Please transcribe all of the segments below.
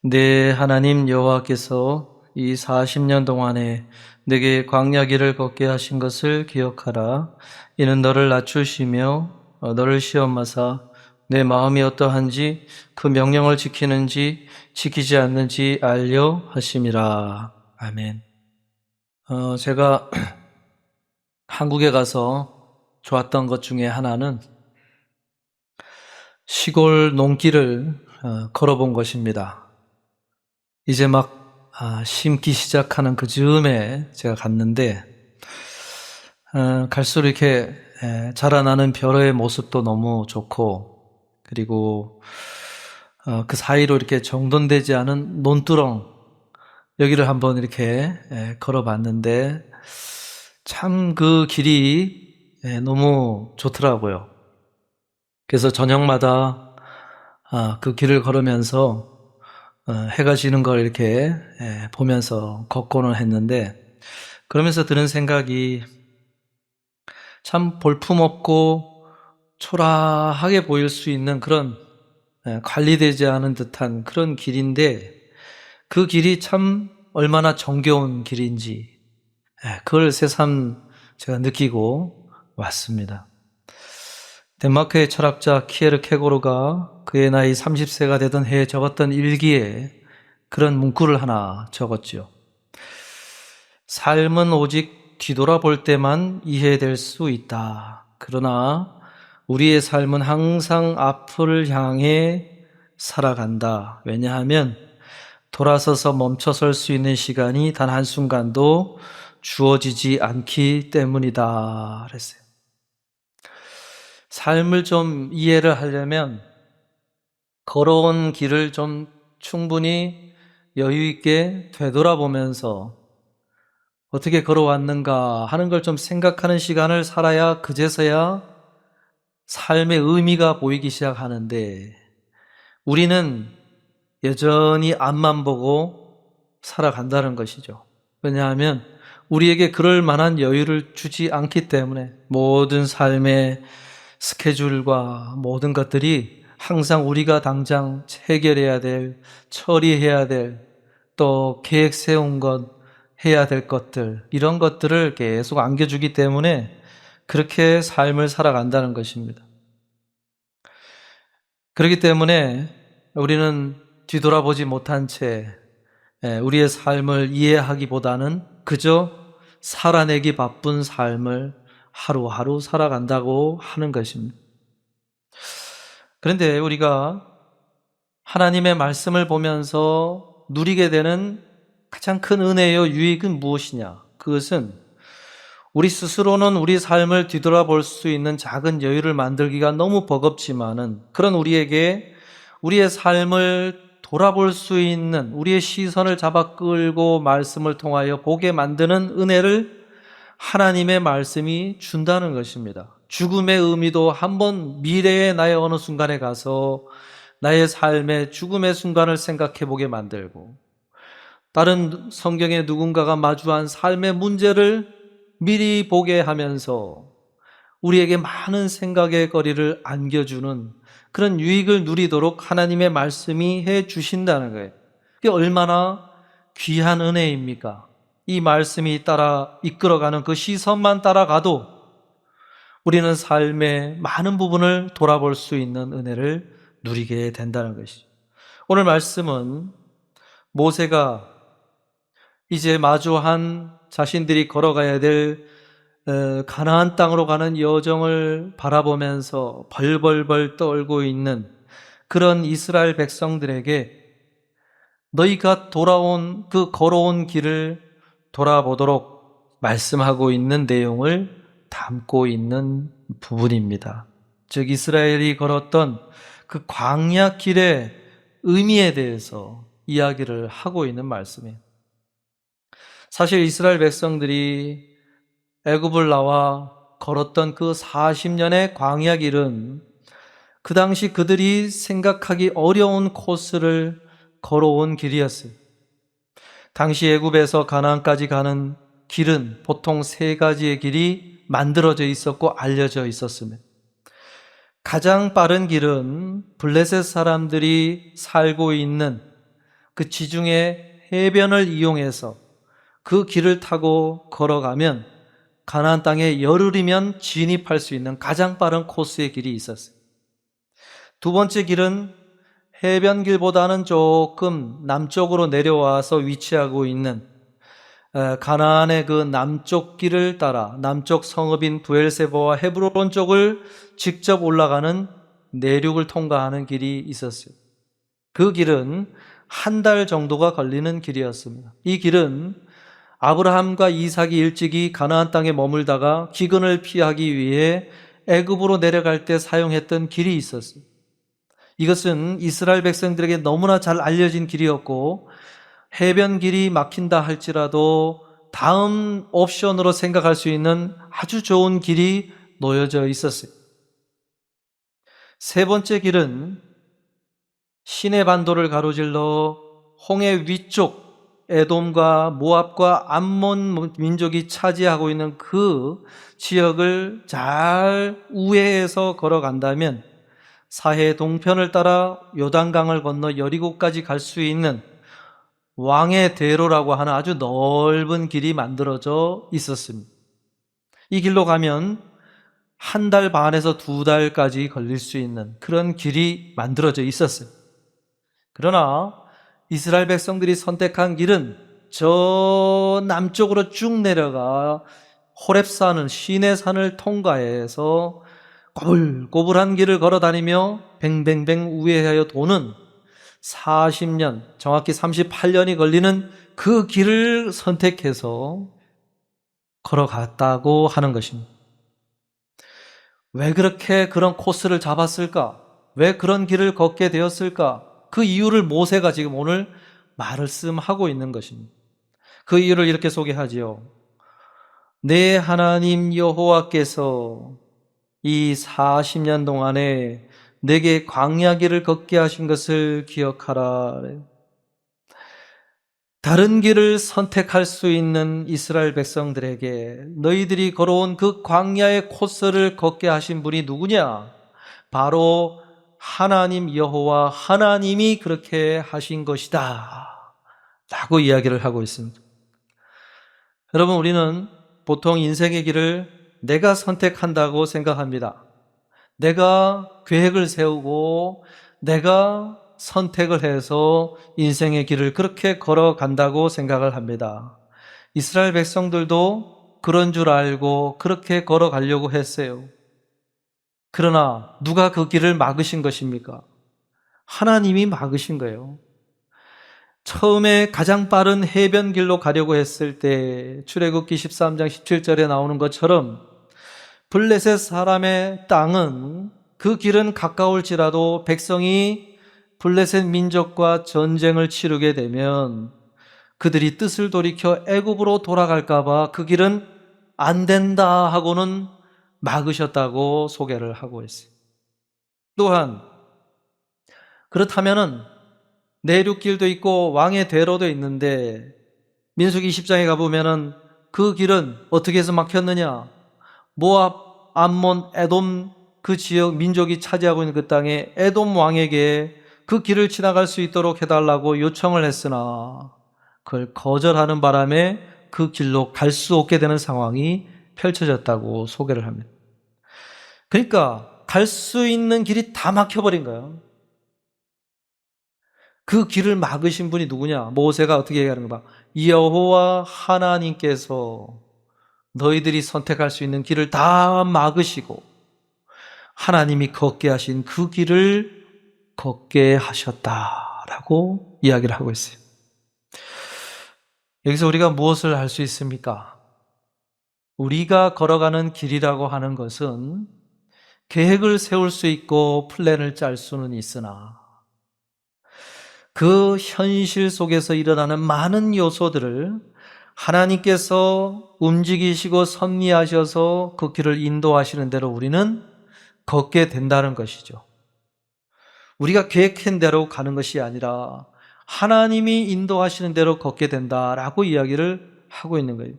내 하나님 여호와께서 이 40년 동안에 내게 광야 길을 걷게 하신 것을 기억하라. 이는 너를 낮추시며 너를 시험하사 내 마음이 어떠한지 그 명령을 지키는지 지키지 않는지 알려 하심이라. 아멘. 제가 한국에 가서 좋았던 것 중에 하나는 시골 농길을 걸어본 것입니다. 이제 막 심기 시작하는 그 즈음에 제가 갔는데 갈수록 이렇게 자라나는 벼의 모습도 너무 좋고, 그리고 그 사이로 이렇게 정돈되지 않은 논두렁, 여기를 한번 이렇게 걸어봤는데 참 그 길이 너무 좋더라고요. 그래서 저녁마다 그 길을 걸으면서 해가 지는 걸 이렇게 보면서 걷고는 했는데, 그러면서 드는 생각이 참 볼품없고 초라하게 보일 수 있는 그런 관리되지 않은 듯한 그런 길인데, 그 길이 참 얼마나 정겨운 길인지 그걸 새삼 제가 느끼고 왔습니다. 덴마크의 철학자 키에르케고르가 그의 나이 30세가 되던 해에 적었던 일기에 그런 문구를 하나 적었죠. 삶은 오직 뒤돌아볼 때만 이해될 수 있다. 그러나 우리의 삶은 항상 앞을 향해 살아간다. 왜냐하면 돌아서서 멈춰설 수 있는 시간이 단 한순간도 주어지지 않기 때문이다. 그랬어요. 삶을 좀 이해를 하려면 걸어온 길을 좀 충분히 여유 있게 되돌아보면서 어떻게 걸어왔는가 하는 걸 좀 생각하는 시간을 살아야 그제서야 삶의 의미가 보이기 시작하는데, 우리는 여전히 앞만 보고 살아간다는 것이죠. 왜냐하면 우리에게 그럴 만한 여유를 주지 않기 때문에 모든 삶의 스케줄과 모든 것들이 항상 우리가 당장 해결해야 될, 처리해야 될, 또 계획 세운 것, 해야 될 것들, 이런 것들을 계속 안겨주기 때문에 그렇게 삶을 살아간다는 것입니다. 그렇기 때문에 우리는 뒤돌아보지 못한 채 우리의 삶을 이해하기보다는 그저 살아내기 바쁜 삶을 하루하루 살아간다고 하는 것입니다. 그런데 우리가 하나님의 말씀을 보면서 누리게 되는 가장 큰 은혜요 유익은 무엇이냐? 그것은 우리 스스로는 우리 삶을 뒤돌아볼 수 있는 작은 여유를 만들기가 너무 버겁지만은, 그런 우리에게 우리의 삶을 돌아볼 수 있는, 우리의 시선을 잡아 끌고 말씀을 통하여 보게 만드는 은혜를 하나님의 말씀이 준다는 것입니다. 죽음의 의미도 한번 미래의 나의 어느 순간에 가서 나의 삶의 죽음의 순간을 생각해 보게 만들고, 다른 성경에 누군가가 마주한 삶의 문제를 미리 보게 하면서 우리에게 많은 생각의 거리를 안겨주는 그런 유익을 누리도록 하나님의 말씀이 해 주신다는 거예요. 그게 얼마나 귀한 은혜입니까? 이 말씀이 따라 이끌어가는 그 시선만 따라가도 우리는 삶의 많은 부분을 돌아볼 수 있는 은혜를 누리게 된다는 것이죠. 오늘 말씀은 모세가 이제 마주한 자신들이 걸어가야 될 가나안 땅으로 가는 여정을 바라보면서 벌벌벌 떨고 있는 그런 이스라엘 백성들에게 너희가 돌아온 그 걸어온 길을 돌아보도록 말씀하고 있는 내용을 담고 있는 부분입니다. 즉 이스라엘이 걸었던 그 광야 길의 의미에 대해서 이야기를 하고 있는 말씀이에요. 사실 이스라엘 백성들이 애굽을 나와 걸었던 그 40년의 광야 길은 그 당시 그들이 생각하기 어려운 코스를 걸어온 길이었어요. 당시 애굽에서 가나안까지 가는 길은 보통 3가지의 길이 만들어져 있었고 알려져 있었습니다. 가장 빠른 길은 블레셋 사람들이 살고 있는 그 지중해 해변을 이용해서 그 길을 타고 걸어가면 가나안 땅에 열흘이면 진입할 수 있는 가장 빠른 코스의 길이 있었어요. 두 번째 길은 해변길보다는 조금 남쪽으로 내려와서 위치하고 있는 가나안의 그 남쪽 길을 따라 남쪽 성읍인 브엘세바와 헤브론 쪽을 직접 올라가는 내륙을 통과하는 길이 있었어요. 그 길은 한 달 정도가 걸리는 길이었습니다. 이 길은 아브라함과 이삭이 일찍이 가나안 땅에 머물다가 기근을 피하기 위해 애굽으로 내려갈 때 사용했던 길이 있었어요. 이것은 이스라엘 백성들에게 너무나 잘 알려진 길이었고 해변 길이 막힌다 할지라도 다음 옵션으로 생각할 수 있는 아주 좋은 길이 놓여져 있었어요. 세 번째 길은 시내 반도를 가로질러 홍해 위쪽 에돔과 모압과 암몬 민족이 차지하고 있는 그 지역을 잘 우회해서 걸어간다면 사해 동편을 따라 요단강을 건너 여리고까지 갈 수 있는 왕의 대로라고 하는 아주 넓은 길이 만들어져 있었습니다. 이 길로 가면 한 달 반에서 두 달까지 걸릴 수 있는 그런 길이 만들어져 있었어요. 그러나 이스라엘 백성들이 선택한 길은 저 남쪽으로 쭉 내려가 호렙산을 시내산을 통과해서 꼬불꼬불한 길을 걸어 다니며 뱅뱅뱅 우회하여 도는 40년, 정확히 38년이 걸리는 그 길을 선택해서 걸어갔다고 하는 것입니다. 왜 그렇게 그런 코스를 잡았을까? 왜 그런 길을 걷게 되었을까? 그 이유를 모세가 지금 오늘 말씀하고 있는 것입니다. 그 이유를 이렇게 소개하지요. 내 하나님 여호와께서 이 40년 동안에 내게 광야 길을 걷게 하신 것을 기억하라. 다른 길을 선택할 수 있는 이스라엘 백성들에게 너희들이 걸어온 그 광야의 코스를 걷게 하신 분이 누구냐? 바로 하나님 여호와 하나님이 그렇게 하신 것이다 라고 이야기를 하고 있습니다. 여러분, 우리는 보통 인생의 길을 내가 선택한다고 생각합니다. 내가 계획을 세우고 내가 선택을 해서 인생의 길을 그렇게 걸어간다고 생각을 합니다. 이스라엘 백성들도 그런 줄 알고 그렇게 걸어가려고 했어요. 그러나 누가 그 길을 막으신 것입니까? 하나님이 막으신 거예요. 처음에 가장 빠른 해변길로 가려고 했을 때 출애굽기 13장 17절에 나오는 것처럼 블레셋 사람의 땅은 그 길은 가까울지라도 백성이 블레셋 민족과 전쟁을 치르게 되면 그들이 뜻을 돌이켜 애굽으로 돌아갈까 봐 그 길은 안 된다 하고는 막으셨다고 소개를 하고 있어요. 또한 그렇다면은 내륙길도 있고 왕의 대로도 있는데 민수기 20장에 가보면은 그 길은 어떻게 해서 막혔느냐? 모압, 암몬, 에돔 그 지역 민족이 차지하고 있는 그 땅에 에돔 왕에게 그 길을 지나갈 수 있도록 해달라고 요청을 했으나 그걸 거절하는 바람에 그 길로 갈 수 없게 되는 상황이 펼쳐졌다고 소개를 합니다. 그러니까 갈 수 있는 길이 다 막혀버린 거예요. 그 길을 막으신 분이 누구냐? 모세가 어떻게 얘기하는 거 봐. 여호와 하나님께서 너희들이 선택할 수 있는 길을 다 막으시고 하나님이 걷게 하신 그 길을 걷게 하셨다라고 이야기를 하고 있어요. 여기서 우리가 무엇을 할 수 있습니까? 우리가 걸어가는 길이라고 하는 것은 계획을 세울 수 있고 플랜을 짤 수는 있으나 그 현실 속에서 일어나는 많은 요소들을 하나님께서 움직이시고 섭리하셔서 그 길을 인도하시는 대로 우리는 걷게 된다는 것이죠. 우리가 계획한 대로 가는 것이 아니라 하나님이 인도하시는 대로 걷게 된다라고 이야기를 하고 있는 거예요.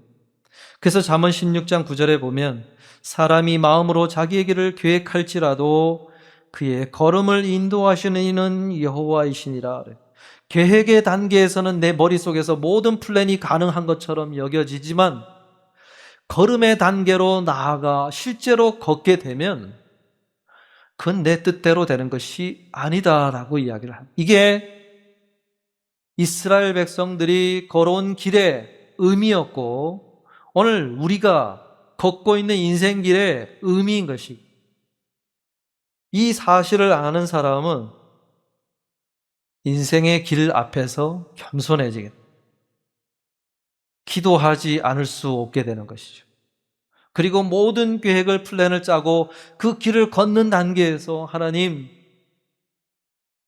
그래서 잠언 16장 9절에 보면 사람이 마음으로 자기의 길을 계획할지라도 그의 걸음을 인도하시는 이는 여호와이시니라. 계획의 단계에서는 내 머릿속에서 모든 플랜이 가능한 것처럼 여겨지지만 걸음의 단계로 나아가 실제로 걷게 되면 그건 내 뜻대로 되는 것이 아니다라고 이야기를 합니다. 이게 이스라엘 백성들이 걸어온 길의 의미였고 오늘 우리가 걷고 있는 인생길의 의미인 것이, 이 사실을 아는 사람은 인생의 길 앞에서 겸손해지게, 기도하지 않을 수 없게 되는 것이죠. 그리고 모든 계획을 플랜을 짜고 그 길을 걷는 단계에서 하나님,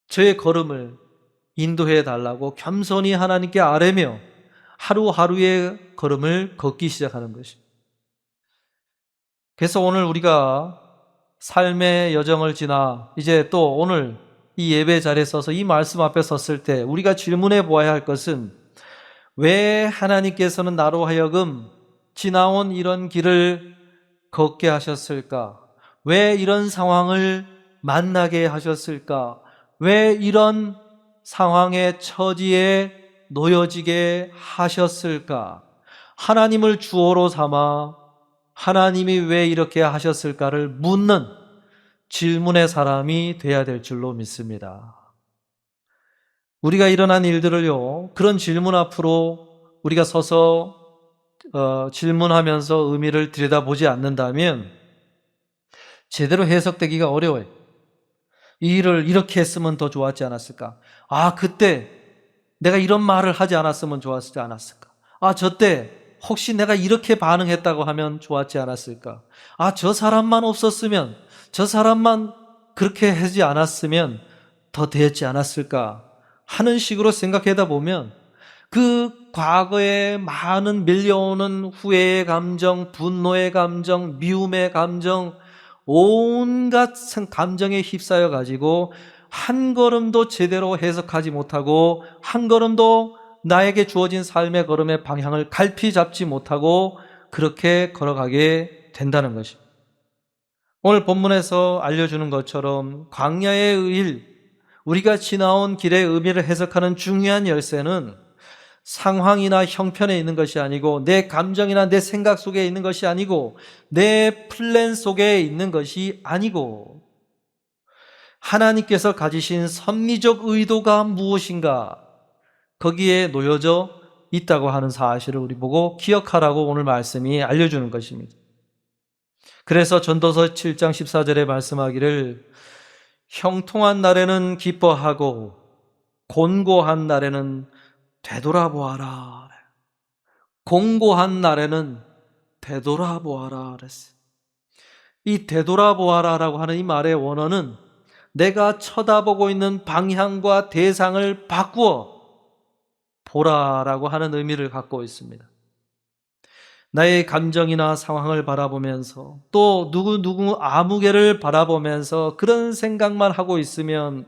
저의 걸음을 인도해 달라고 겸손히 하나님께 아뢰며 하루하루의 걸음을 걷기 시작하는 것입니다. 그래서 오늘 우리가 삶의 여정을 지나 이제 또 오늘 이 예배 자리에 서서 이 말씀 앞에 섰을 때 우리가 질문해 보아야 할 것은, 왜 하나님께서는 나로 하여금 지나온 이런 길을 걷게 하셨을까? 왜 이런 상황을 만나게 하셨을까? 왜 이런 상황의 처지에 놓여지게 하셨을까? 하나님을 주어로 삼아 하나님이 왜 이렇게 하셨을까를 묻는 질문의 사람이 돼야 될 줄로 믿습니다. 우리가 일어난 일들을요, 그런 질문 앞으로 우리가 서서 질문하면서 의미를 들여다보지 않는다면 제대로 해석되기가 어려워요. 이 일을 이렇게 했으면 더 좋았지 않았을까? 아, 그때 내가 이런 말을 하지 않았으면 좋았지 않았을까? 아, 저때 혹시 내가 이렇게 반응했다고 하면 좋았지 않았을까? 아, 저 사람만 없었으면, 저 사람만 그렇게 하지 않았으면 더 됐지 않았을까? 하는 식으로 생각하다 보면 그 과거에 많은 밀려오는 후회의 감정, 분노의 감정, 미움의 감정, 온갖 감정에 휩싸여 가지고 한 걸음도 제대로 해석하지 못하고 한 걸음도 나에게 주어진 삶의 걸음의 방향을 갈피 잡지 못하고 그렇게 걸어가게 된다는 것입니다. 오늘 본문에서 알려주는 것처럼 광야의 일, 우리가 지나온 길의 의미를 해석하는 중요한 열쇠는 상황이나 형편에 있는 것이 아니고 내 감정이나 내 생각 속에 있는 것이 아니고 내 플랜 속에 있는 것이 아니고 하나님께서 가지신 섭리적 의도가 무엇인가, 거기에 놓여져 있다고 하는 사실을 우리 보고 기억하라고 오늘 말씀이 알려주는 것입니다. 그래서 전도서 7장 14절에 말씀하기를 형통한 날에는 기뻐하고 곤고한 날에는 되돌아보아라. 공고한 날에는 되돌아보아라 그랬어요. 이 되돌아보아라라고 하는 이 말의 원어는 내가 쳐다보고 있는 방향과 대상을 바꾸어 보라라고 하는 의미를 갖고 있습니다. 나의 감정이나 상황을 바라보면서 또 누구 아무개를 바라보면서 그런 생각만 하고 있으면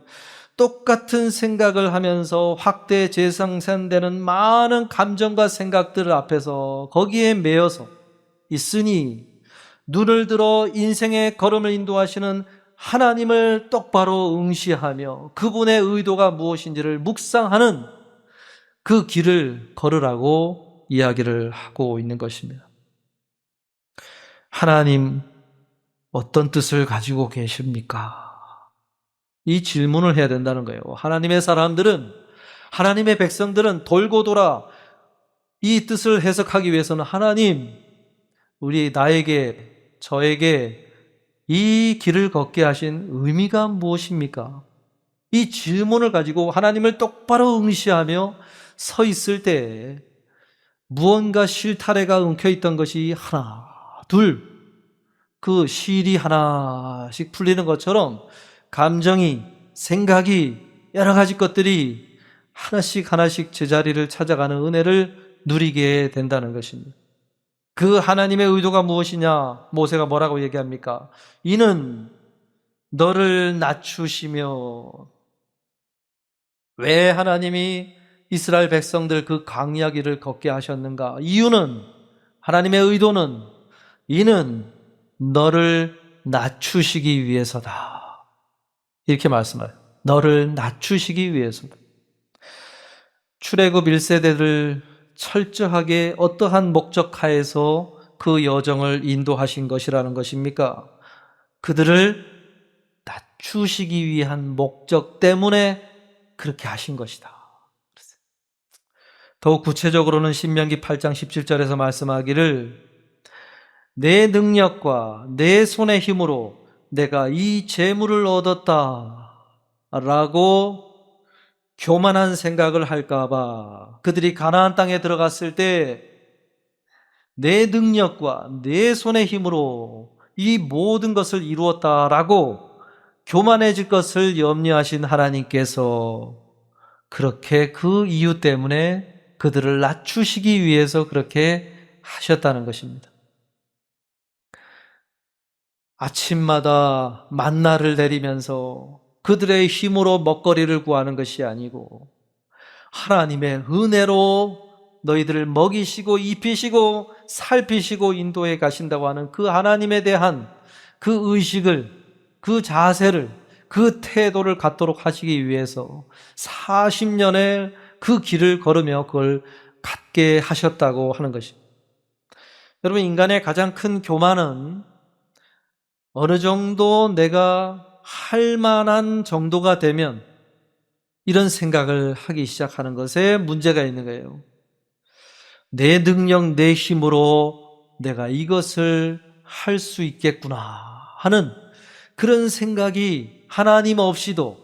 똑같은 생각을 하면서 확대 재생산되는 많은 감정과 생각들 앞에서 거기에 매여서 있으니 눈을 들어 인생의 걸음을 인도하시는 하나님을 똑바로 응시하며 그분의 의도가 무엇인지를 묵상하는 그 길을 걸으라고 이야기를 하고 있는 것입니다. 하나님, 어떤 뜻을 가지고 계십니까? 이 질문을 해야 된다는 거예요. 하나님의 사람들은, 하나님의 백성들은 돌고 돌아 이 뜻을 해석하기 위해서는 하나님, 나에게, 저에게 이 길을 걷게 하신 의미가 무엇입니까? 이 질문을 가지고 하나님을 똑바로 응시하며 서 있을 때 무언가 실타래가 엉켜있던 것이 하나, 둘, 그 실이 하나씩 풀리는 것처럼 감정이, 생각이, 여러 가지 것들이 하나씩 하나씩 제자리를 찾아가는 은혜를 누리게 된다는 것입니다. 그 하나님의 의도가 무엇이냐? 모세가 뭐라고 얘기합니까? 이는 너를 낮추시며. 왜 하나님이 이스라엘 백성들 그 광야길을 걷게 하셨는가? 이유는, 하나님의 의도는 이는 너를 낮추시기 위해서다. 이렇게 말씀해요. 너를 낮추시기 위해서다. 출애굽 1세대를 철저하게 어떠한 목적 하에서 그 여정을 인도하신 것이라는 것입니까? 그들을 낮추시기 위한 목적 때문에 그렇게 하신 것이다. 더욱 구체적으로는 신명기 8장 17절에서 말씀하기를 내 능력과 내 손의 힘으로 내가 이 재물을 얻었다 라고 교만한 생각을 할까봐 그들이 가나안 땅에 들어갔을 때 내 능력과 내 손의 힘으로 이 모든 것을 이루었다라고 교만해질 것을 염려하신 하나님께서 그렇게 그 이유 때문에 그들을 낮추시기 위해서 그렇게 하셨다는 것입니다. 아침마다 만나를 내리면서 그들의 힘으로 먹거리를 구하는 것이 아니고 하나님의 은혜로 너희들을 먹이시고 입히시고 살피시고 인도해 가신다고 하는 그 하나님에 대한 그 의식을, 그 자세를, 그 태도를 갖도록 하시기 위해서 40년의 그 길을 걸으며 그걸 갖게 하셨다고 하는 것입니다. 여러분, 인간의 가장 큰 교만은 어느 정도 내가 할 만한 정도가 되면 이런 생각을 하기 시작하는 것에 문제가 있는 거예요. 내 능력, 내 힘으로 내가 이것을 할 수 있겠구나 하는 그런 생각이 하나님 없이도,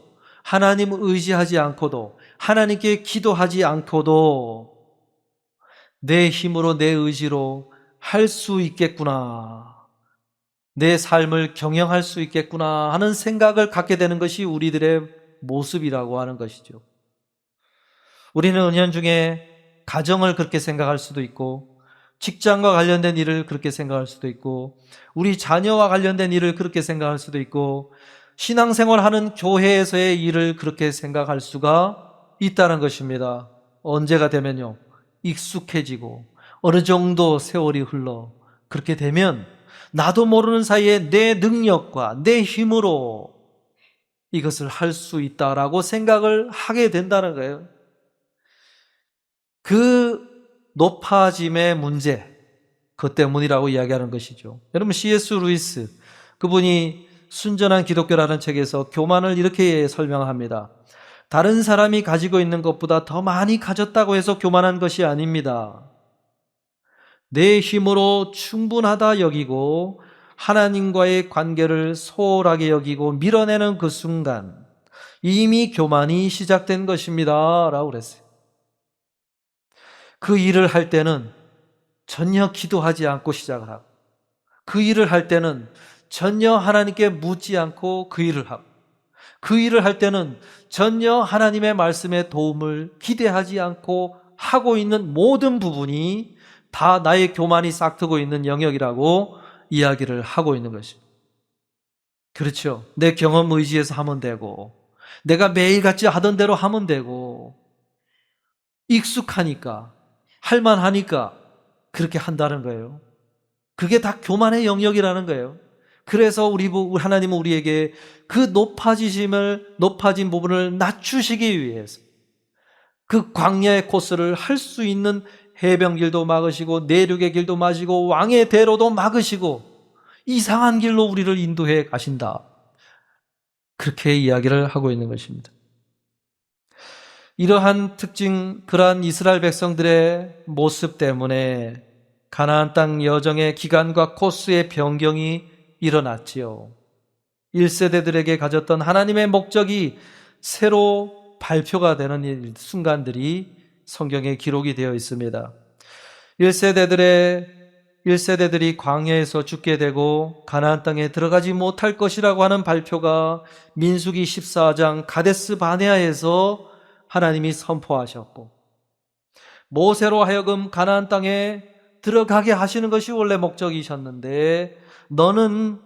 하나님 의지하지 않고도, 하나님께 기도하지 않고도 내 힘으로, 내 의지로 할 수 있겠구나, 내 삶을 경영할 수 있겠구나 하는 생각을 갖게 되는 것이 우리들의 모습이라고 하는 것이죠. 우리는 은연중에 가정을 그렇게 생각할 수도 있고, 직장과 관련된 일을 그렇게 생각할 수도 있고, 우리 자녀와 관련된 일을 그렇게 생각할 수도 있고, 신앙생활하는 교회에서의 일을 그렇게 생각할 수가 있다는 것입니다. 언제가 되면요, 익숙해지고 어느 정도 세월이 흘러 그렇게 되면 나도 모르는 사이에 내 능력과 내 힘으로 이것을 할 수 있다라고 생각을 하게 된다는 거예요. 그 높아짐의 문제, 그 때문이라고 이야기하는 것이죠. 여러분, C.S. 루이스, 그분이 순전한 기독교라는 책에서 교만을 이렇게 설명합니다. 다른 사람이 가지고 있는 것보다 더 많이 가졌다고 해서 교만한 것이 아닙니다. 내 힘으로 충분하다 여기고 하나님과의 관계를 소홀하게 여기고 밀어내는 그 순간 이미 교만이 시작된 것입니다 라고 그랬어요. 그 일을 할 때는 전혀 기도하지 않고 시작을 하고, 그 일을 할 때는 전혀 하나님께 묻지 않고 그 일을 하고, 그 일을 할 때는 전혀 하나님의 말씀의 도움을 기대하지 않고 하고 있는 모든 부분이 다 나의 교만이 싹트고 있는 영역이라고 이야기를 하고 있는 것입니다. 그렇죠. 내 경험 의지에서 하면 되고, 내가 매일같이 하던 대로 하면 되고, 익숙하니까, 할만하니까 그렇게 한다는 거예요. 그게 다 교만의 영역이라는 거예요. 그래서 하나님은 우리에게 그 높아진 부분을 낮추시기 위해서 그 광야의 코스를 할 수 있는 해변길도 막으시고 내륙의 길도 막으시고 왕의 대로도 막으시고 이상한 길로 우리를 인도해 가신다. 그렇게 이야기를 하고 있는 것입니다. 이러한 특징, 그러한 이스라엘 백성들의 모습 때문에 가나안 땅 여정의 기간과 코스의 변경이 일어났지요. 1세대들에게 가졌던 하나님의 목적이 새로 발표가 되는 순간들이 성경에 기록이 되어 있습니다. 1세대들이 광야에서 죽게 되고 가나안 땅에 들어가지 못할 것이라고 하는 발표가 민수기 14장 가데스 바네아에서 하나님이 선포하셨고, 모세로 하여금 가나안 땅에 들어가게 하시는 것이 원래 목적이셨는데 너는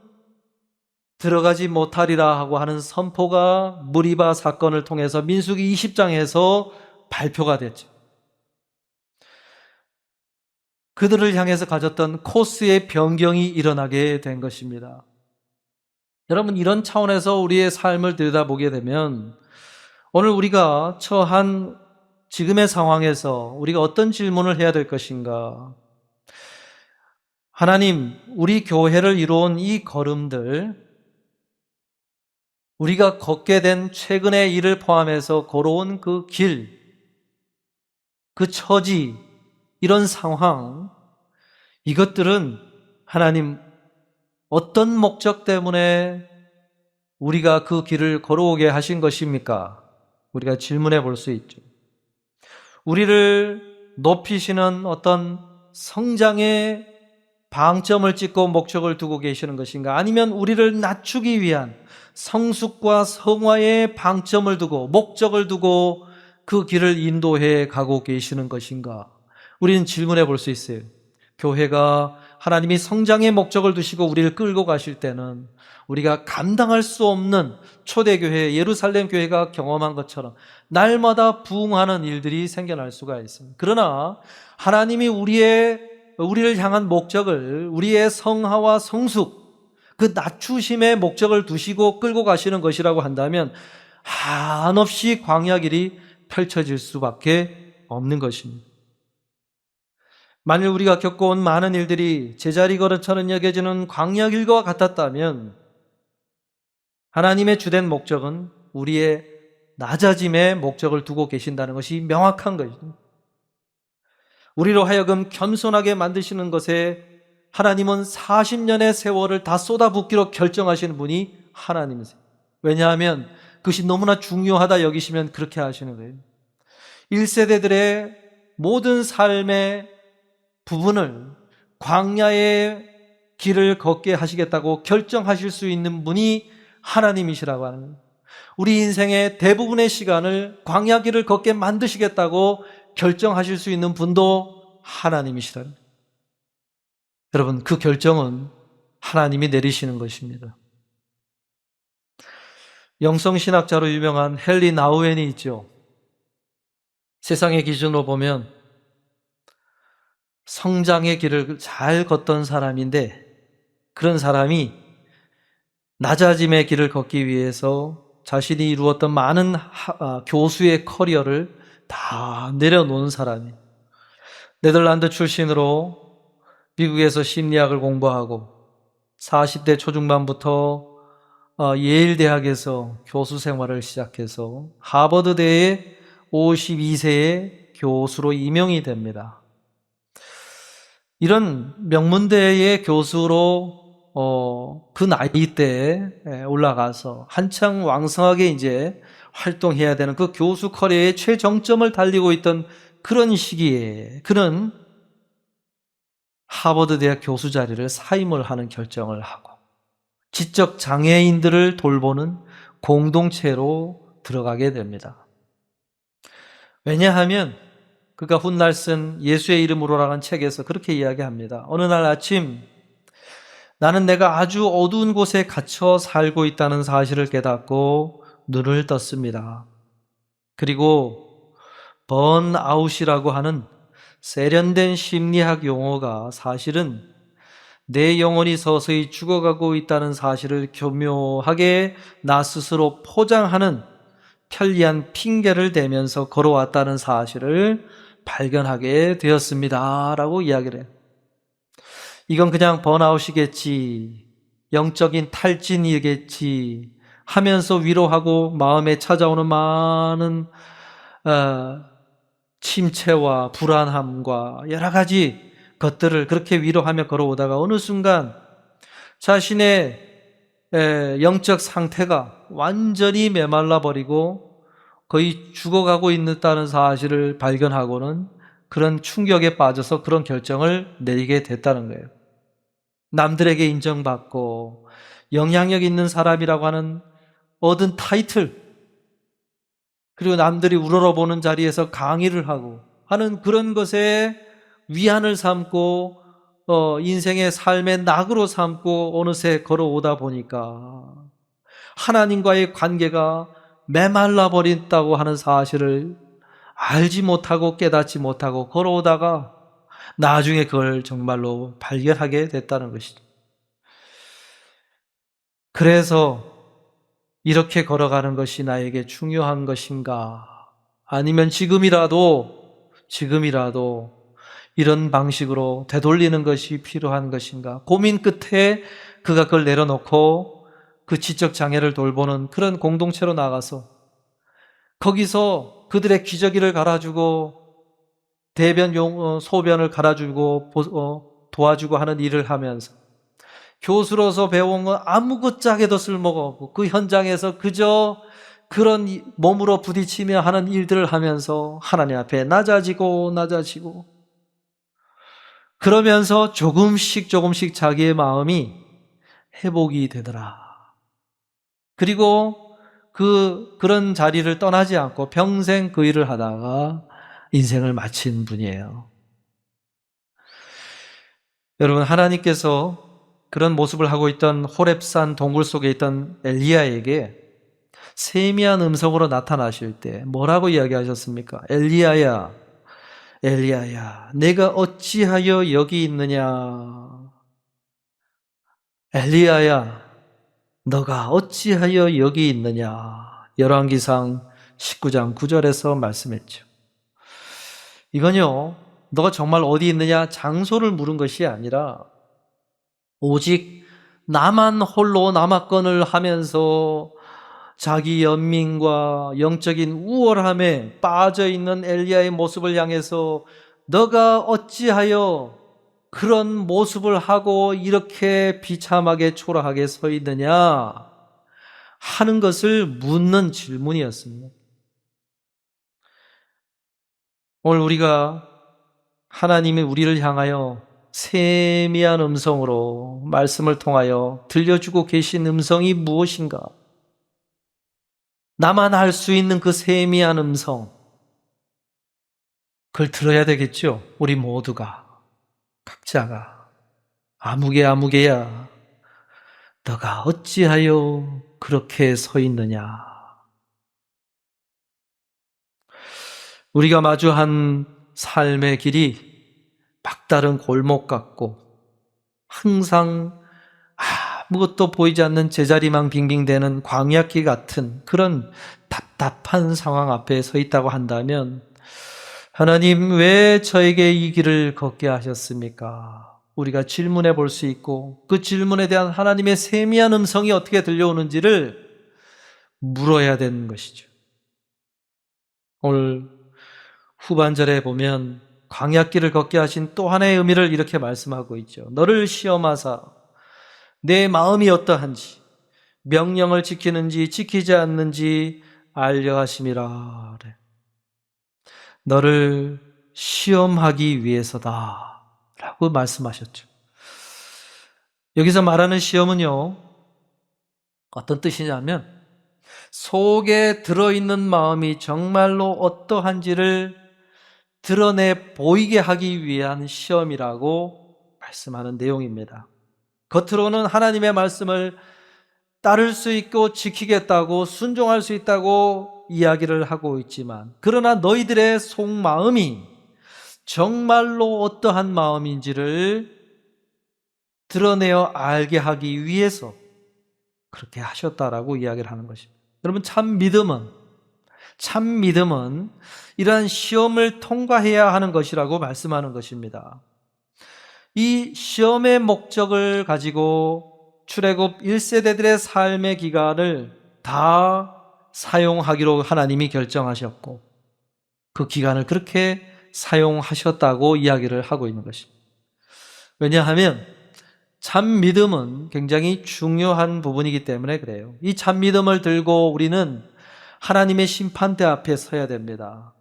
들어가지 못하리라 하고 하는 선포가 무리바 사건을 통해서 민수기 20장에서 발표가 됐죠. 그들을 향해서 가졌던 코스의 변경이 일어나게 된 것입니다. 여러분, 이런 차원에서 우리의 삶을 들여다보게 되면 오늘 우리가 처한 지금의 상황에서 우리가 어떤 질문을 해야 될 것인가? 하나님, 우리 교회를 이루어온 이 걸음들, 우리가 걷게 된 최근의 일을 포함해서 걸어온 그 길, 그 처지, 이런 상황, 이것들은 하나님 어떤 목적 때문에 우리가 그 길을 걸어오게 하신 것입니까? 우리가 질문해 볼 수 있죠. 우리를 높이시는 어떤 성장의 방점을 찍고 목적을 두고 계시는 것인가? 아니면 우리를 낮추기 위한 성숙과 성화의 방점을 두고 목적을 두고 그 길을 인도해 가고 계시는 것인가? 우리는 질문해 볼 수 있어요. 교회가 하나님이 성장의 목적을 두시고 우리를 끌고 가실 때는 우리가 감당할 수 없는 초대교회, 예루살렘 교회가 경험한 것처럼 날마다 부흥하는 일들이 생겨날 수가 있습니다. 그러나 하나님이 우리를 향한 목적을, 우리의 성화와 성숙, 그 낮추심의 목적을 두시고 끌고 가시는 것이라고 한다면 한없이 광야길이 펼쳐질 수밖에 없는 것입니다. 만일 우리가 겪어온 많은 일들이 제자리 걸음처럼 여겨지는 광야길과 같았다면 하나님의 주된 목적은 우리의 낮아짐의 목적을 두고 계신다는 것이 명확한 것입니다. 우리로 하여금 겸손하게 만드시는 것에 하나님은 40년의 세월을 다 쏟아붓기로 결정하시는 분이 하나님이세요. 왜냐하면 그것이 너무나 중요하다 여기시면 그렇게 하시는 거예요. 1세대들의 모든 삶의 부분을 광야의 길을 걷게 하시겠다고 결정하실 수 있는 분이 하나님이시라고 하는 거예요. 우리 인생의 대부분의 시간을 광야 길을 걷게 만드시겠다고 결정하실 수 있는 분도 하나님이시라는 거예요. 여러분, 그 결정은 하나님이 내리시는 것입니다. 영성신학자로 유명한 헨리 나우엔이 있죠. 세상의 기준으로 보면 성장의 길을 잘 걷던 사람인데 그런 사람이 낮아짐의 길을 걷기 위해서 자신이 이루었던 많은 교수의 커리어를 다 내려놓은 사람이에요. 네덜란드 출신으로 미국에서 심리학을 공부하고 40대 초중반부터 예일 대학에서 교수 생활을 시작해서 하버드대의 52세의 교수로 임용이 됩니다. 이런 명문대의 교수로 그 나이 때에 올라가서 한창 왕성하게 이제 활동해야 되는 그 교수 커리어의 최정점을 달리고 있던 그런 시기에 그는 하버드 대학 교수 자리를 사임을 하는 결정을 하고 지적 장애인들을 돌보는 공동체로 들어가게 됩니다. 왜냐하면 그가 훗날 쓴 예수의 이름으로라는 책에서 그렇게 이야기합니다. 어느 날 아침 나는 내가 아주 어두운 곳에 갇혀 살고 있다는 사실을 깨닫고 눈을 떴습니다. 그리고 번아웃이라고 하는 세련된 심리학 용어가 사실은 내 영혼이 서서히 죽어가고 있다는 사실을 교묘하게 나 스스로 포장하는 편리한 핑계를 대면서 걸어왔다는 사실을 발견하게 되었습니다. 라고 이야기를 해요. 이건 그냥 번아웃이겠지, 영적인 탈진이겠지 하면서 위로하고 마음에 찾아오는 많은 침체와 불안함과 여러 가지 것들을 그렇게 위로하며 걸어오다가 어느 순간 자신의 영적 상태가 완전히 메말라 버리고 거의 죽어가고 있다는 사실을 발견하고는 그런 충격에 빠져서 그런 결정을 내리게 됐다는 거예요. 남들에게 인정받고 영향력 있는 사람이라고 하는 얻은 타이틀, 그리고 남들이 우러러보는 자리에서 강의를 하고 하는 그런 것에 위안을 삼고 인생의 삶의 낙으로 삼고 어느새 걸어오다 보니까 하나님과의 관계가 메말라 버린다고 하는 사실을 알지 못하고 깨닫지 못하고 걸어오다가 나중에 그걸 정말로 발견하게 됐다는 것이죠. 그래서 이렇게 걸어가는 것이 나에게 중요한 것인가 아니면 지금이라도 이런 방식으로 되돌리는 것이 필요한 것인가? 고민 끝에 그가 그걸 내려놓고 그 지적 장애를 돌보는 그런 공동체로 나가서 거기서 그들의 기저귀를 갈아주고 소변을 갈아주고 도와주고 하는 일을 하면서 교수로서 배운 건 아무것짝에도 쓸모가 없고 그 현장에서 그저 그런 몸으로 부딪히며 하는 일들을 하면서 하나님 앞에 낮아지고 그러면서 조금씩 자기의 마음이 회복이 되더라. 그리고 그런 자리를 떠나지 않고 평생 그 일을 하다가 인생을 마친 분이에요. 여러분, 하나님께서 그런 모습을 하고 있던 호렙산 동굴 속에 있던 엘리야에게 세미한 음성으로 나타나실 때 뭐라고 이야기하셨습니까? 엘리야야, 내가 어찌하여 여기 있느냐? 엘리야야, 너가 어찌하여 여기 있느냐? 열왕기상 19장 9절에서 말씀했죠. 이건요, 너가 정말 어디 있느냐? 장소를 물은 것이 아니라 오직 나만 홀로 남았건을 하면서 자기 연민과 영적인 우월함에 빠져있는 엘리야의 모습을 향해서 너가 어찌하여 그런 모습을 하고 이렇게 비참하게 초라하게 서 있느냐 하는 것을 묻는 질문이었습니다. 오늘 우리가 하나님이 우리를 향하여 세미한 음성으로 말씀을 통하여 들려주고 계신 음성이 무엇인가? 나만 알 수 있는 그 세미한 음성, 그걸 들어야 되겠죠? 우리 모두가, 각자가. 아무개야, 너가 어찌하여 그렇게 서 있느냐? 우리가 마주한 삶의 길이 막다른 골목 같고 항상 아무것도 보이지 않는 제자리만 빙빙대는 광야길 같은 그런 답답한 상황 앞에 서 있다고 한다면 하나님 왜 저에게 이 길을 걷게 하셨습니까? 우리가 질문해 볼 수 있고 그 질문에 대한 하나님의 세미한 음성이 어떻게 들려오는지를 물어야 되는 것이죠. 오늘 후반절에 보면 광야길을 걷게 하신 또 하나의 의미를 이렇게 말씀하고 있죠. 너를 시험하사 내 마음이 어떠한지 명령을 지키는지 지키지 않는지 알려 하심이라. 너를 시험하기 위해서다 라고 말씀하셨죠. 여기서 말하는 시험은요, 어떤 뜻이냐면 속에 들어있는 마음이 정말로 어떠한지를 드러내 보이게 하기 위한 시험이라고 말씀하는 내용입니다. 겉으로는 하나님의 말씀을 따를 수 있고 지키겠다고 순종할 수 있다고 이야기를 하고 있지만 그러나 너희들의 속마음이 정말로 어떠한 마음인지를 드러내어 알게 하기 위해서 그렇게 하셨다라고 이야기를 하는 것입니다. 여러분, 참 믿음은 이러한 시험을 통과해야 하는 것이라고 말씀하는 것입니다. 이 시험의 목적을 가지고 출애굽 1세대들의 삶의 기간을 다 사용하기로 하나님이 결정하셨고 그 기간을 그렇게 사용하셨다고 이야기를 하고 있는 것입니다. 왜냐하면 참 믿음은 굉장히 중요한 부분이기 때문에 그래요. 이 참 믿음을 들고 우리는 하나님의 심판대 앞에 서야 됩니다.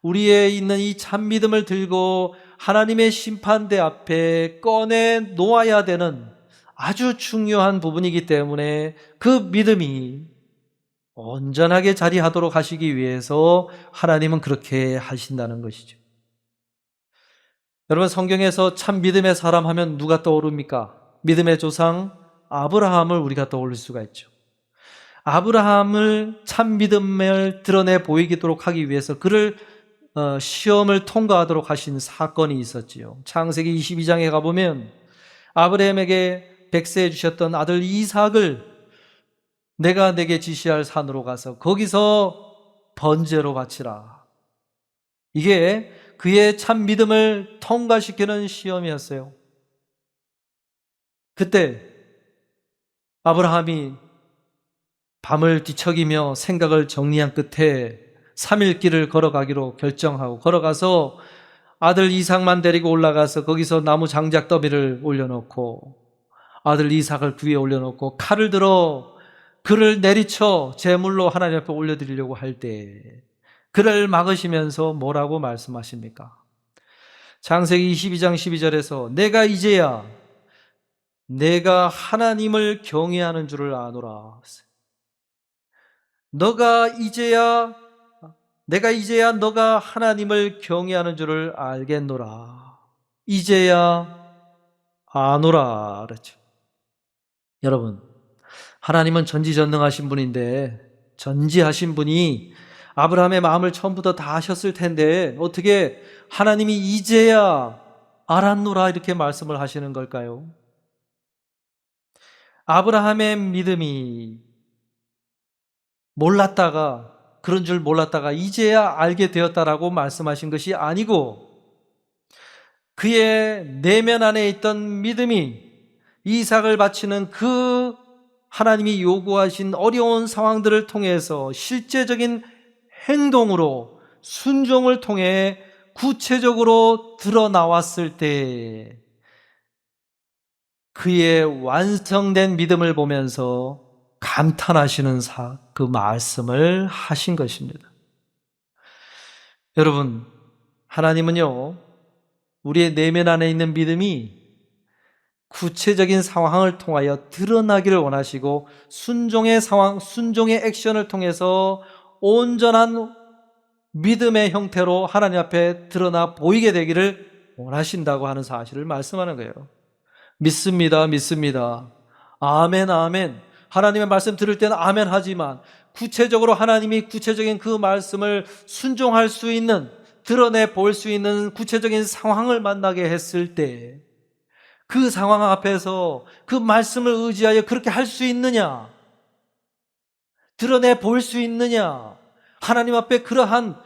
우리에 있는 이 참 믿음을 들고 하나님의 심판대 앞에 꺼내 놓아야 되는 아주 중요한 부분이기 때문에 그 믿음이 온전하게 자리하도록 하시기 위해서 하나님은 그렇게 하신다는 것이죠. 여러분, 성경에서 참 믿음의 사람 하면 누가 떠오릅니까? 믿음의 조상 아브라함을 우리가 떠올릴 수가 있죠. 아브라함을 참 믿음을 드러내 보이도록 하기 위해서 그를 시험을 통과하도록 하신 사건이 있었지요. 창세기 22장에 가보면 아브라함에게 백세해 주셨던 아들 이삭을 내가 내게 지시할 산으로 가서 거기서 번제로 바치라. 이게 그의 참 믿음을 통과시키는 시험이었어요. 그때 아브라함이 밤을 뒤척이며 생각을 정리한 끝에 3일 길을 걸어가기로 결정하고 걸어가서 아들 이삭만 데리고 올라가서 거기서 나무 장작 더미를 올려놓고 아들 이삭을 그 위에 올려놓고 칼을 들어 그를 내리쳐 제물로 하나님 앞에 올려드리려고 할 때 그를 막으시면서 뭐라고 말씀하십니까? 창세기 22장 12절에서 내가 하나님을 경외하는 줄을 아노라. 내가 이제야 너가 하나님을 경외하는 줄을 알겠노라. 이제야 아노라 그랬죠. 여러분, 하나님은 전지전능하신 분인데 전지하신 분이 아브라함의 마음을 처음부터 다 아셨을 텐데 어떻게 하나님이 이제야 알았노라 이렇게 말씀을 하시는 걸까요? 아브라함의 믿음이 그런 줄 몰랐다가 이제야 알게 되었다라고 말씀하신 것이 아니고 그의 내면 안에 있던 믿음이 이삭을 바치는 그 하나님이 요구하신 어려운 상황들을 통해서 실제적인 행동으로 순종을 통해 구체적으로 드러나왔을 때 그의 완성된 믿음을 보면서 감탄하시는 그 말씀을 하신 것입니다. 여러분, 하나님은요, 우리의 내면 안에 있는 믿음이 구체적인 상황을 통하여 드러나기를 원하시고 순종의 액션을 통해서 온전한 믿음의 형태로 하나님 앞에 드러나 보이게 되기를 원하신다고 하는 사실을 말씀하는 거예요. 믿습니다. 아멘, 아멘. 하나님의 말씀 들을 때는 아멘 하지만 구체적으로 하나님이 구체적인 그 말씀을 순종할 수 있는, 드러내 볼 수 있는 구체적인 상황을 만나게 했을 때 그 상황 앞에서 그 말씀을 의지하여 그렇게 할 수 있느냐? 드러내 볼 수 있느냐? 하나님 앞에 그러한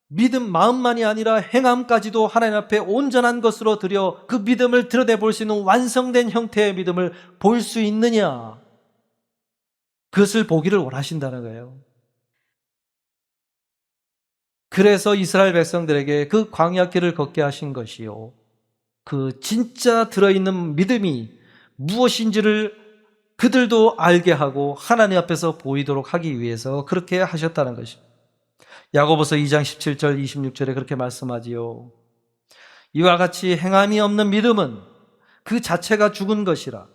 믿음 마음만이 아니라 행함까지도 하나님 앞에 온전한 것으로 드려 그 믿음을 드러내 볼 수 있는 완성된 형태의 믿음을 볼 수 있느냐? 그것을 보기를 원하신다는 거예요. 그래서 이스라엘 백성들에게 그 광야길을 걷게 하신 것이요, 그 진짜 들어있는 믿음이 무엇인지를 그들도 알게 하고 하나님 앞에서 보이도록 하기 위해서 그렇게 하셨다는 것입니다. 야고보서 2장 17절 26절에 그렇게 말씀하지요. 이와 같이 행함이 없는 믿음은 그 자체가 죽은 것이라.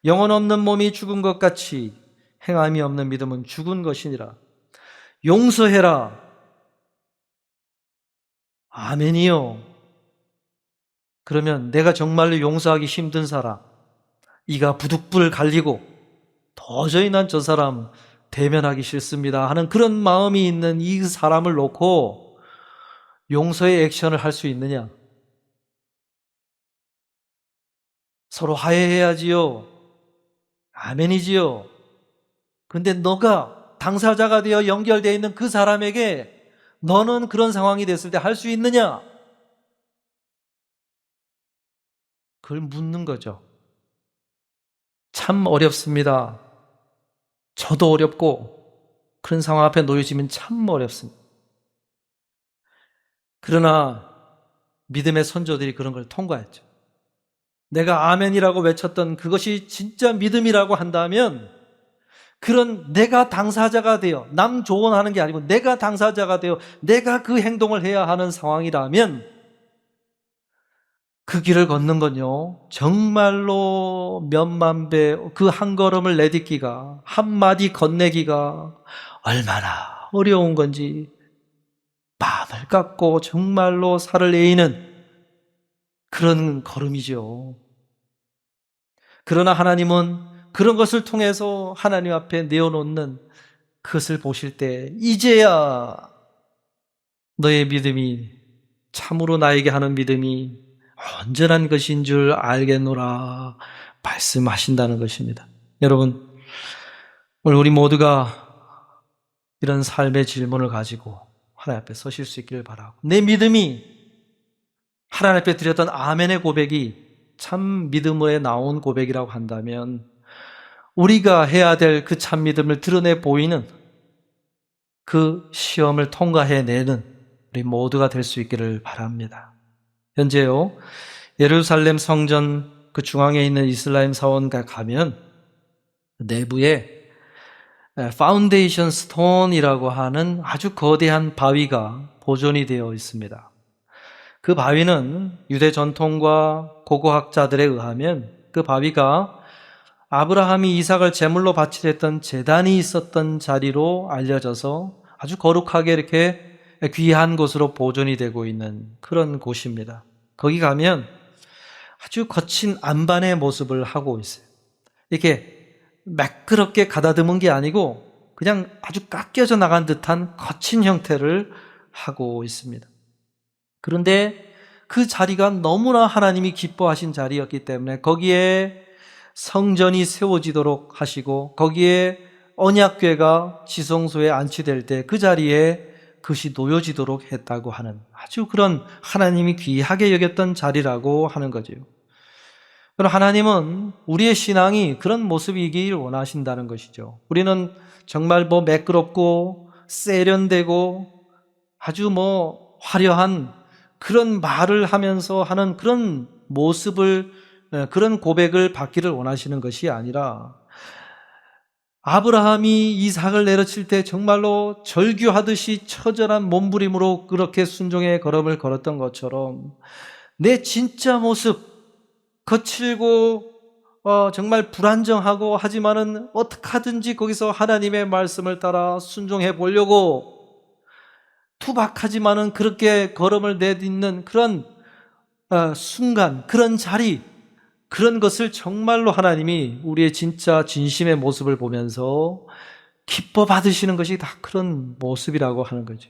영혼 없는 몸이 죽은 것 같이 행함이 없는 믿음은 죽은 것이니라. 용서해라. 아멘이요. 그러면 내가 정말로 용서하기 힘든 사람, 이가 부득불 갈리고 도저히 난 저 사람 대면하기 싫습니다 하는 그런 마음이 있는 이 사람을 놓고 용서의 액션을 할 수 있느냐? 서로 화해해야지요. 아멘이지요. 근데 너가 당사자가 되어 연결되어 있는 그 사람에게 너는 그런 상황이 됐을 때 할 수 있느냐? 그걸 묻는 거죠. 참 어렵습니다. 저도 어렵고 그런 상황 앞에 놓여지면 참 어렵습니다. 그러나 믿음의 선조들이 그런 걸 통과했죠. 내가 아멘이라고 외쳤던 그것이 진짜 믿음이라고 한다면 그런 내가 당사자가 되어 남 조언하는 게 아니고 내가 당사자가 되어 내가 그 행동을 해야 하는 상황이라면 그 길을 걷는 건요, 정말로 몇만 배 그 한 걸음을 내딛기가, 한마디 건네기가 얼마나 어려운 건지 마음을 깎고 정말로 살을 내이는 그런 걸음이죠. 그러나 하나님은 그런 것을 통해서 하나님 앞에 내어놓는 그것을 보실 때 이제야 너의 믿음이 참으로 나에게 하는 믿음이 온전한 것인 줄 알겠노라 말씀하신다는 것입니다. 여러분, 오늘 우리 모두가 이런 삶의 질문을 가지고 하나님 앞에 서실 수 있기를 바라고, 내 믿음이 하나님 앞에 드렸던 아멘의 고백이 참 믿음에 나온 고백이라고 한다면 우리가 해야 될 그 참 믿음을 드러내 보이는 그 시험을 통과해내는 우리 모두가 될 수 있기를 바랍니다. 현재요, 예루살렘 성전 그 중앙에 있는 이슬람 사원가 가면 내부에 파운데이션 스톤이라고 하는 아주 거대한 바위가 보존이 되어 있습니다. 그 바위는 유대 전통과 고고학자들에 의하면 그 바위가 아브라함이 이삭을 제물로 바치랬던 제단이 있었던 자리로 알려져서 아주 거룩하게 이렇게 귀한 곳으로 보존이 되고 있는 그런 곳입니다. 거기 가면 아주 거친 안반의 모습을 하고 있어요. 이렇게 매끄럽게 가다듬은 게 아니고 그냥 아주 깎여져 나간 듯한 거친 형태를 하고 있습니다. 그런데 그 자리가 너무나 하나님이 기뻐하신 자리였기 때문에 거기에 성전이 세워지도록 하시고 거기에 언약궤가 지성소에 안치될 때 그 자리에 그것이 놓여지도록 했다고 하는 아주 그런 하나님이 귀하게 여겼던 자리라고 하는 거죠. 그럼 하나님은 우리의 신앙이 그런 모습이길 원하신다는 것이죠. 우리는 정말 매끄럽고 세련되고 아주 화려한 그런 말을 하면서 하는 그런 모습을, 그런 고백을 받기를 원하시는 것이 아니라 아브라함이 이삭을 내려칠 때 정말로 절규하듯이 처절한 몸부림으로 그렇게 순종의 걸음을 걸었던 것처럼 내 진짜 모습, 거칠고 정말 불안정하고 하지만은 어떻게 하든지 거기서 하나님의 말씀을 따라 순종해 보려고 투박하지만은 그렇게 걸음을 내딛는 그런 순간, 그런 자리, 그런 것을 정말로 하나님이 우리의 진짜 진심의 모습을 보면서 기뻐 받으시는 것이 다 그런 모습이라고 하는 거죠.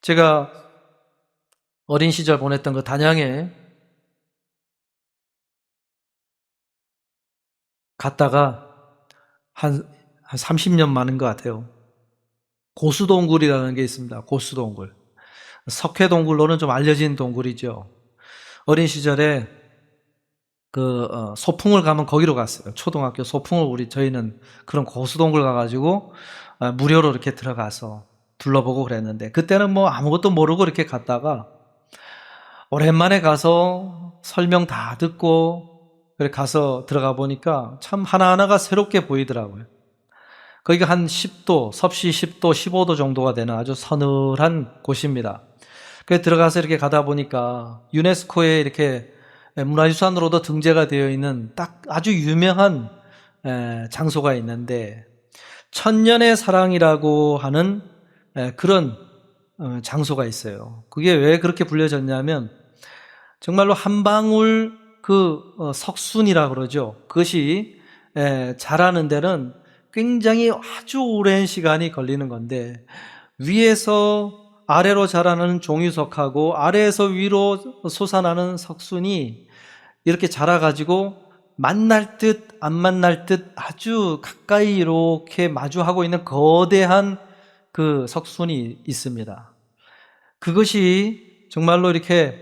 제가 어린 시절 보냈던 그 단양에 갔다가 한 30년 많은 것 같아요. 고수동굴이라는 게 있습니다. 고수동굴. 석회동굴로는 좀 알려진 동굴이죠. 어린 시절에 소풍을 가면 거기로 갔어요. 초등학교 소풍을 저희는 그런 고수동굴 가가지고 무료로 이렇게 들어가서 둘러보고 그랬는데 그때는 아무것도 모르고 이렇게 갔다가 오랜만에 가서 설명 다 듣고 가서 들어가 보니까 참 하나하나가 새롭게 보이더라고요. 거기가 한 10도, 섭씨 10도, 15도 정도가 되는 아주 서늘한 곳입니다. 그래서 들어가서 이렇게 가다 보니까 유네스코에 이렇게 문화유산으로도 등재가 되어 있는 딱 아주 유명한 장소가 있는데 천년의 사랑이라고 하는 그런 장소가 있어요. 그게 왜 그렇게 불려졌냐면 정말로 한 방울 석순이라고 그러죠. 그것이 자라는 데는 굉장히 아주 오랜 시간이 걸리는 건데 위에서 아래로 자라는 종유석하고 아래에서 위로 솟아나는 석순이 이렇게 자라가지고 만날 듯 안 만날 듯 아주 가까이 이렇게 마주하고 있는 거대한 그 석순이 있습니다. 그것이 정말로 이렇게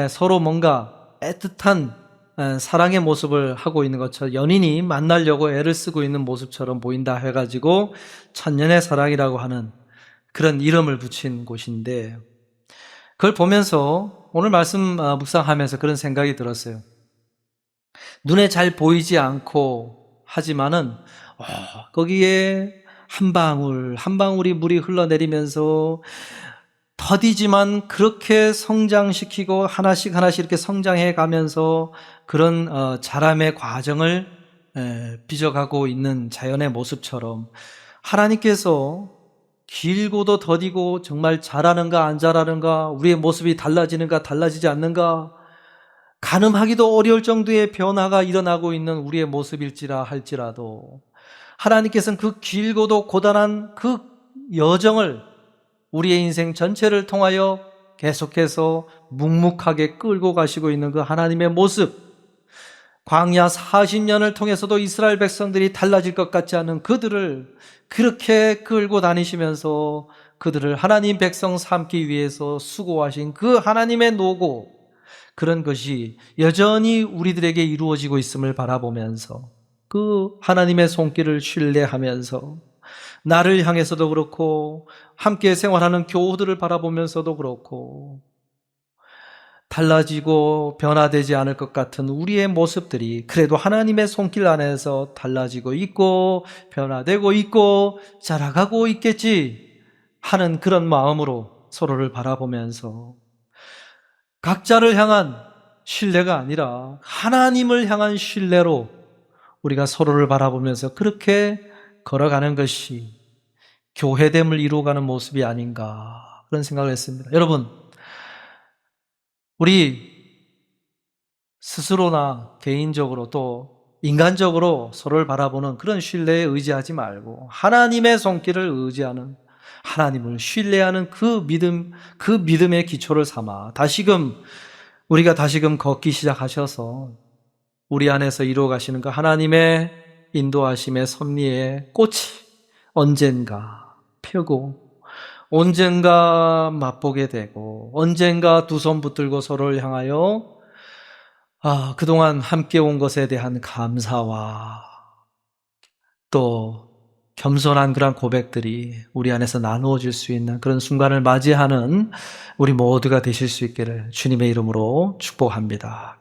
서로 뭔가 애틋한 사랑의 모습을 하고 있는 것처럼 연인이 만나려고 애를 쓰고 있는 모습처럼 보인다 해가지고 천년의 사랑이라고 하는 그런 이름을 붙인 곳인데 그걸 보면서 오늘 말씀 묵상하면서 그런 생각이 들었어요. 눈에 잘 보이지 않고 하지만은 거기에 한 방울 한 방울이 물이 흘러내리면서 더디지만 그렇게 성장시키고 하나씩 이렇게 성장해 가면서 그런 자람의 과정을 빚어가고 있는 자연의 모습처럼 하나님께서 길고도 더디고 정말 자라는가 안 자라는가, 우리의 모습이 달라지는가 달라지지 않는가 가늠하기도 어려울 정도의 변화가 일어나고 있는 우리의 모습일지라 할지라도 하나님께서는 그 길고도 고단한 그 여정을 우리의 인생 전체를 통하여 계속해서 묵묵하게 끌고 가시고 있는 그 하나님의 모습, 광야 40년을 통해서도 이스라엘 백성들이 달라질 것 같지 않은 그들을 그렇게 끌고 다니시면서 그들을 하나님 백성 삼기 위해서 수고하신 그 하나님의 노고, 그런 것이 여전히 우리들에게 이루어지고 있음을 바라보면서 그 하나님의 손길을 신뢰하면서 나를 향해서도 그렇고 함께 생활하는 교우들을 바라보면서도 그렇고 달라지고 변화되지 않을 것 같은 우리의 모습들이 그래도 하나님의 손길 안에서 달라지고 있고 변화되고 있고 자라가고 있겠지 하는 그런 마음으로 서로를 바라보면서 각자를 향한 신뢰가 아니라 하나님을 향한 신뢰로 우리가 서로를 바라보면서 그렇게 걸어가는 것이 교회됨을 이루어가는 모습이 아닌가 그런 생각을 했습니다. 여러분, 우리 스스로나 개인적으로 또 인간적으로 서로를 바라보는 그런 신뢰에 의지하지 말고 하나님의 손길을 의지하는, 하나님을 신뢰하는 그 믿음, 그 믿음의 기초를 삼아 우리가 다시금 걷기 시작하셔서 우리 안에서 이루어 가시는 그 하나님의 인도하심의 섭리의 꽃이 언젠가 펴고 언젠가 맛보게 되고 언젠가 두 손 붙들고 서로를 향하여 그동안 함께 온 것에 대한 감사와 또 겸손한 그런 고백들이 우리 안에서 나누어질 수 있는 그런 순간을 맞이하는 우리 모두가 되실 수 있기를 주님의 이름으로 축복합니다.